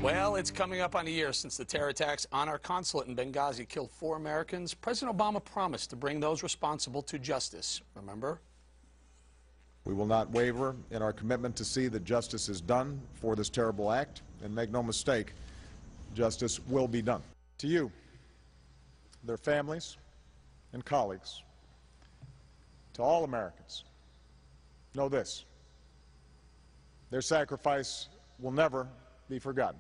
Well, it's coming up on a year since the terror attacks on our consulate in Benghazi killed 4 Americans. President Obama promised to bring those responsible to justice. Remember? We will not waver in our commitment to see that justice is done for this terrible act. And make no mistake, justice will be done. To you, their families and colleagues, to all Americans, know this: their sacrifice will never be forgotten.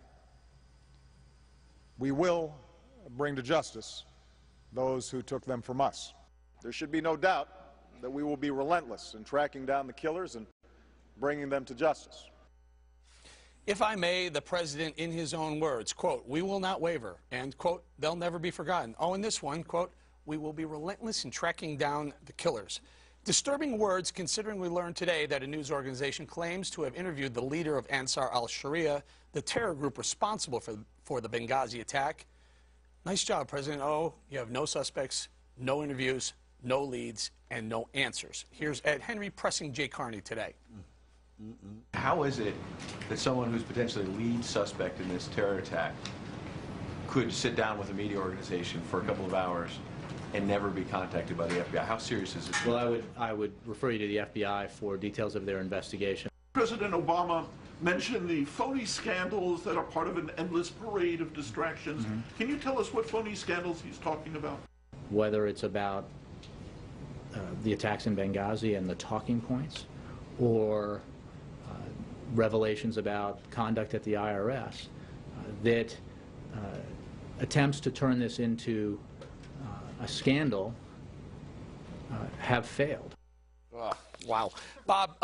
We will bring to justice those who took them from us. There should be no doubt that we will be relentless in tracking down the killers and bringing them to justice. If I may, the president, in his own words, quote, "We will not waver," and, quote, "they'll never be forgotten." Oh, and this one, quote, "We will be relentless in tracking down the killers." Disturbing words, considering we learned today that a news organization claims to have interviewed the leader of Ansar al-Sharia, the terror group responsible for the Benghazi attack. Nice job, President O. You have no suspects, no interviews, no leads, and no answers. Here's Ed Henry pressing Jay Carney today. How is it that someone who's potentially a lead suspect in this terror attack could sit down with a media organization for a couple of hours and never be contacted by the FBI? How serious is this? Well, I would refer you to the FBI for details of their investigation. President Obama mentioned the phony scandals that are part of an endless parade of distractions. Can you tell us what phony scandals he's talking about? Whether it's about the attacks in Benghazi and the talking points, or revelations about conduct at the IRS, that attempts to turn this into a scandal have failed. Wow. Bob,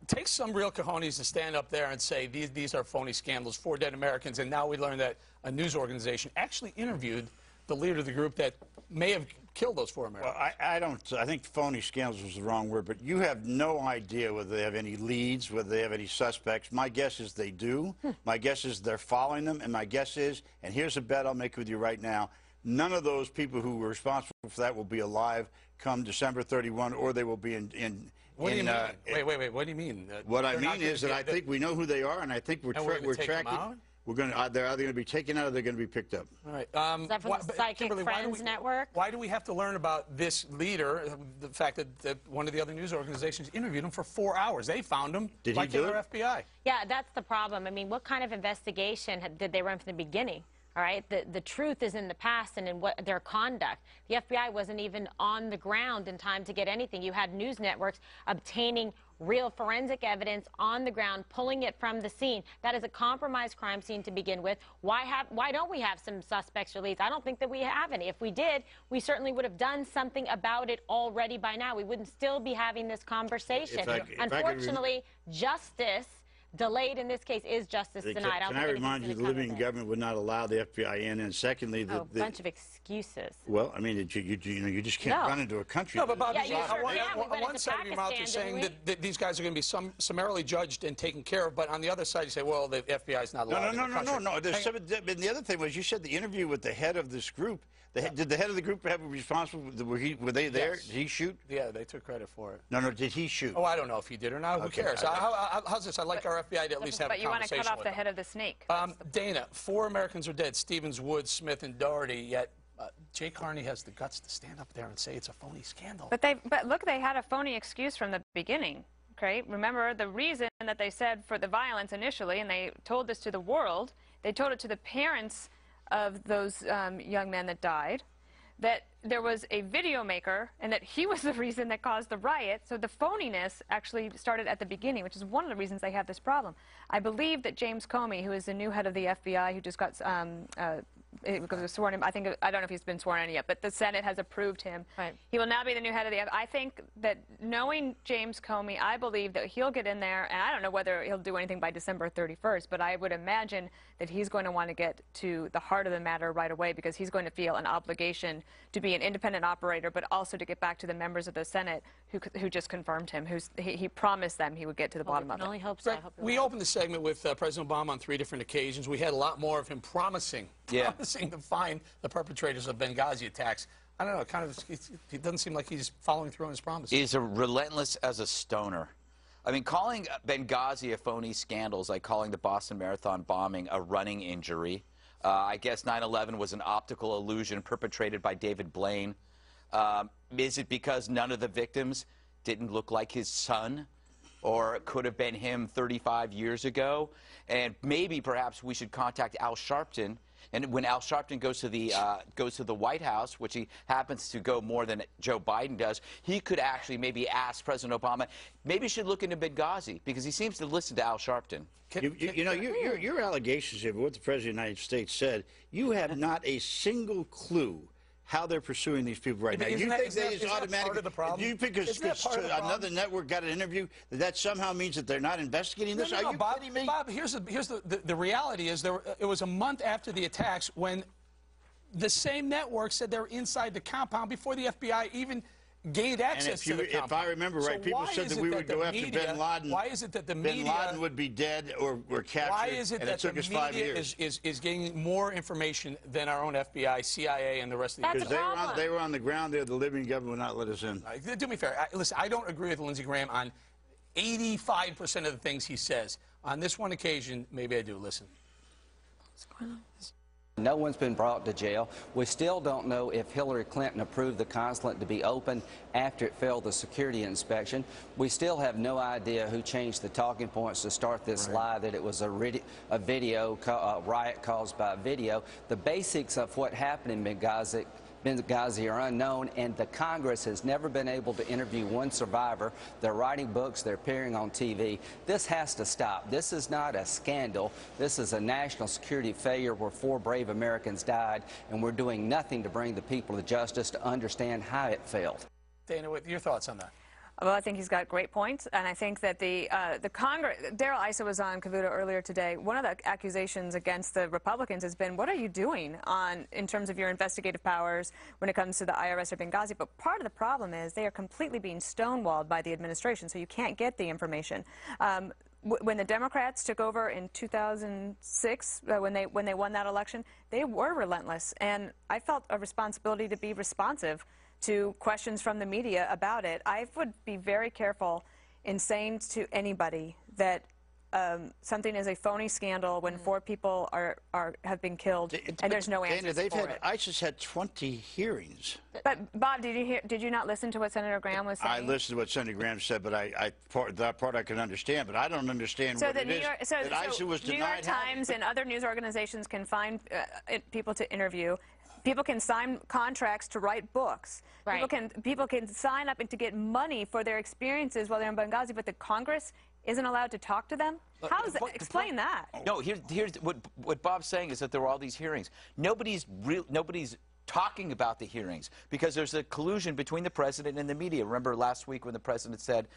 takes some real cojones to stand up there and say these are phony scandals, 4 dead Americans, and now we learn that a news organization actually interviewed the leader of the group that may have killed those 4 Americans. Well, I think phony scandals was the wrong word, but you have no idea whether they have any leads, whether they have any suspects. My guess is they do. My guess is they're following them, and my guess is, and here's a bet I'll make with you right now, none of those people who were responsible for that will be alive come December 31, or they will be in what do you mean? Wait, what do you mean? What I mean is that I think we know who they are, and I think we're tracking. We're going to. They're either going to be taken out or they're going to be picked up. All right. Is that from the Psychic Kimberly, Friends Network? Why do we have to learn about this leader? The fact that one of the other news organizations interviewed him for 4 hours. They found him. Did he do it? FBI. Yeah, that's the problem. I mean, what kind of investigation did they run from the beginning? All right, the truth is in the past and in what their conduct. The FBI wasn't even on the ground in time to get anything. You had news networks obtaining real forensic evidence on the ground, pulling it from the scene. That is a compromised crime scene to begin with. Why don't we have some suspects or leads? I don't think that we have any. If we did, we certainly would have done something about it already by now. We wouldn't still be having this conversation. Unfortunately, justice delayed in this case is justice denied. Can I remind you, the Libyan government would not allow the FBI in, and secondly, a bunch of excuses. Well, I mean, you just can't run into a country. No, but Bob, on one side of your mouth you're saying that these guys are going to be summarily judged and taken care of, but on the other side you say, well, the FBI is not allowed. No. The other thing was, you said the interview with the head of this group. Did the head of the group have a responsible? Were they there? Yes. Did he shoot? Yeah, they took credit for it. No. Did he shoot? Oh, I don't know if he did or not. Who cares? How's this? I'd like our FBI to at least have a conversation. But you want to cut off the head of the snake. Dana, 4 Americans are dead: Stevens, Woods, Smith, and Doherty. Yet Jay Carney has the guts to stand up there and say it's a phony scandal. But look, they had a phony excuse from the beginning. Okay, remember the reason that they said for the violence initially, and they told this to the world. They told it to the parents of those young men that died, that there was a video maker and that he was the reason that caused the riot. So the phoniness actually started at the beginning, which is one of the reasons they have this problem. I believe that James Comey, who is the new head of the FBI, who just got sworn in, I don't know if he's been sworn in yet, but the Senate has approved him. Right. He will now be the new head of the FBI. I think that knowing James Comey, I believe that he'll get in there, and I don't know whether he'll do anything by December 31st, but I would imagine that he's going to want to get to the heart of the matter right away, because he's going to feel an obligation to be an independent operator, but also to get back to the members of the Senate who just confirmed him, he promised them he would get to the bottom of it. I only hope so. We opened the segment with President Obama on 3 different occasions. We had a lot more of him promising to find the perpetrators of Benghazi attacks. I don't know, it doesn't seem like he's following through on his promises. He's relentless as a stoner. I mean, calling Benghazi a phony scandal is like calling the Boston Marathon bombing a running injury. I guess 9/11 was an optical illusion perpetrated by David Blaine. Is it because none of the victims didn't look like his son? Or it could have been him 35 years ago? And maybe, perhaps, we should contact Al Sharpton. And when Al Sharpton goes to the White House, which he happens to go more than Joe Biden does, he could actually maybe ask President Obama, maybe you should look into Benghazi, because he seems to listen to Al Sharpton. You know, your allegations here, what the President of the United States said, you have not a single clue how they're pursuing these people right now. You think they just automatically, do you think because another network got an interview that somehow means that they're not investigating this? Are you Bob, kidding me? Bob, here's the reality is it was a month after the attacks when the same network said they were inside the compound before the FBI even gained access to the compound. If I remember right, people said that we would go after bin Laden. Why is it that the media... Bin Laden would be dead or captured, why is it and that it took us 5 years? is gaining more information than our own FBI, CIA, and the rest of the... Because they were on the ground there, the Libyan government would not let us in. Do me a favor. Listen, I don't agree with Lindsey Graham on 85% of the things he says. On this one occasion, maybe I do. Listen. What's going on? No one's been brought to jail. We still don't know if Hillary Clinton approved the consulate to be open after it failed the security inspection. We still have no idea who changed the talking points to start this lie that it was a riot caused by a video. The basics of what happened in Benghazi are unknown, and the Congress has never been able to interview one survivor. They're writing books, they're appearing on TV. This has to stop. This is not a scandal. This is a national security failure where 4 brave Americans died, and we're doing nothing to bring the people to justice to understand how it failed. Dana, what your thoughts on that? Well, I think he's got great points, and I think that the Congress, Darrell Issa was on Cavuto earlier today. One of the accusations against the Republicans has been, what are you doing in terms of your investigative powers when it comes to the IRS or Benghazi? But part of the problem is they are completely being stonewalled by the administration, so you can't get the information. When the Democrats took over in 2006, when they won that election, they were relentless, and I felt a responsibility to be responsive to questions from the media about it. I would be very careful in saying to anybody that something is a phony scandal when 4 people have been killed and there's no answer for it. ISIS had 20 hearings. But Bob, did you not listen to what Senator Graham was saying? I listened to what Senator Graham said, but that part I can understand, but I don't understand what it is that ISIS was denied. New York Times and other news organizations can find people to interview. People can sign contracts to write books. Right. People can sign up and to get money for their experiences while they're in Benghazi, but the Congress isn't allowed to talk to them? How is that? Explain that. No, here's what Bob's saying is that there were all these hearings. Nobody's talking about the hearings because there's a collusion between the president and the media. Remember last week when the president said,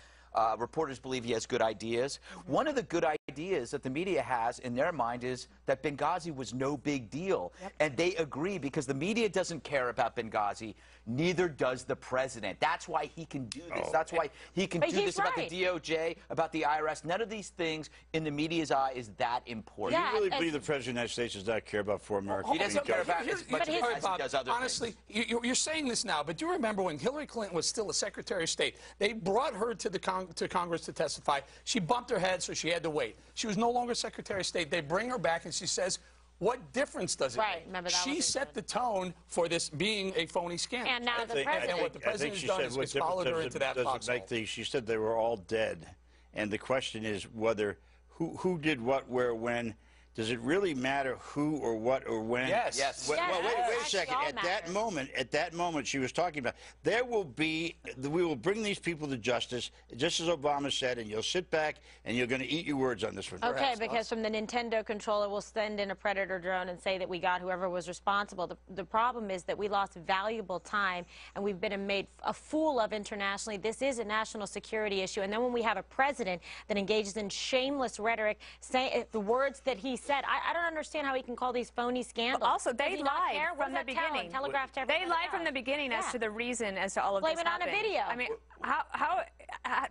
reporters believe he has good ideas. One of the good ideas that the media has in their mind is that Benghazi was no big deal. Yep. And they agree because the media doesn't care about Benghazi. Neither does the president. That's why he can do this. That's why he can do this about the DOJ, about the IRS. None of these things in the media's eye is that important. Do you really believe the president of the United States does not care about 4 Americans? He doesn't care about as much as he does other honestly, things. You're saying this now, but do you remember when Hillary Clinton was still a Secretary of State? They brought her to Congress to testify. She bumped her head, so she had to wait. She was no longer Secretary of State. They bring her back, and she says, what difference does it make? Remember that she set the tone for this being a phony scandal. And now the president. And what the president has done is followed her into that foxhole. She said they were all dead. And the question is whether who did what, where, when. Does it really matter who or what or when? Yes. Well, wait a second. At that moment, she was talking about we will bring these people to justice, just as Obama said, and you'll sit back and you're going to eat your words on this one. Okay, because from the Nintendo controller, we'll send in a Predator drone and say that we got whoever was responsible. The problem is that we lost valuable time and we've been made a fool of internationally. This is a national security issue. And then when we have a president that engages in shameless rhetoric, saying the words that he said, I don't understand how he can call these phony scandals. But also, they lied from the beginning. They lied from the beginning as to the reason as to all of this happening. Blame it on a video. I mean,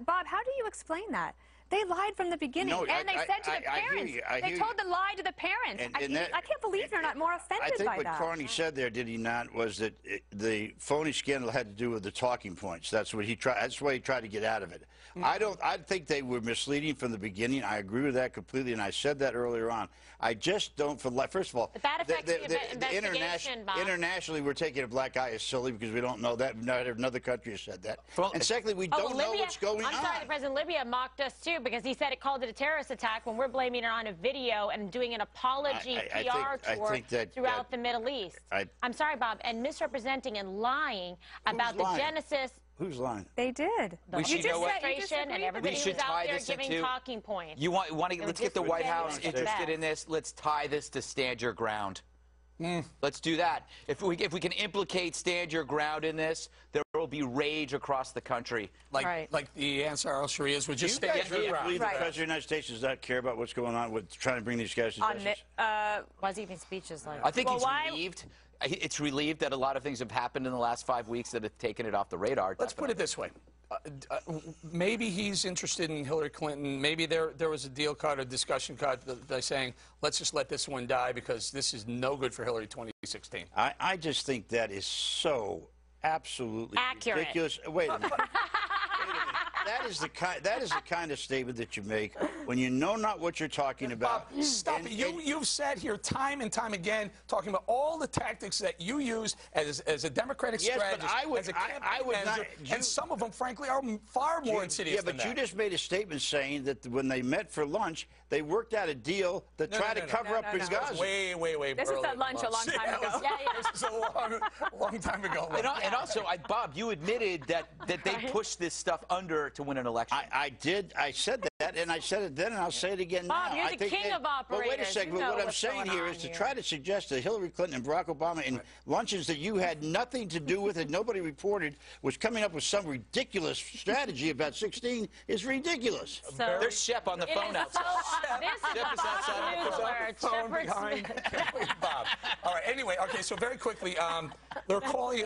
Bob, how do you explain that? They lied from the beginning, No, and they said to the parents. They told the lie to the parents. I can't believe you're not more offended by that. I think what Carney said there, did he not, was that the phony scandal had to do with the talking points. That's what he tried. That's why he tried to get out of it. I think they were misleading from the beginning. I agree with that completely, and I said that earlier on. I just don't. First of all, but that affects the investigation, Bob. Internationally, we're taking a black eye as silly because we don't know that. Not another country has said that. And secondly, we don't know what's going on. I'm sorry, the President of Libya mocked us too because he said it called it a terrorist attack when we're blaming it on a video and doing an apology PR tour throughout the Middle East. I'm sorry, Bob, and misrepresenting and lying about the genesis. Who's lying? They did. We should know what. And everybody was out there giving talking points. You want to? Let's get the White House interested in this. Let's tie this to stand your ground. Let's do that. If we can implicate stand your ground in this, there will be rage across the country. Like the Ansar al-Sharias would just stand your ground. Believe the President of the United States does not care about what's going on with trying to bring these guys to justice? Was even speeches like? I think he's relieved. It's relieved that a lot of things have happened in the last 5 weeks that have taken it off the radar. Let's put it this way. Maybe he's interested in Hillary Clinton. Maybe there was a deal cut, a discussion cut by saying, let's just let this one die because this is no good for Hillary 2016. I just think that is so absolutely ridiculous. Wait a minute. That is the kind of statement that you make when you know not what you're talking about. Bob, stop it. You've sat here time and time again talking about all the tactics that you use as a Democratic strategist, as a campaign manager, and some of them, frankly, are far more insidious than that. Yeah, but you just made a statement saying that when they met for lunch, they worked out a deal to try to cover up Benghazi. Way This was at lunch a long time ago. This is a long time ago. And also, Bob, you admitted that they pushed this stuff under to win an election. I did. I said that, and I said it then, and I'll say it again now. Bob, you're the king of operators. But wait a second. What I'm saying here is to try to suggest that Hillary Clinton and Barack Obama in luncheons that you had nothing to do with and nobody reported was coming up with some ridiculous strategy about 16 is ridiculous. So there's Shep on the phone outside. Shep is outside. Phone behind Bob. All right. Anyway, okay. So very quickly, they're calling.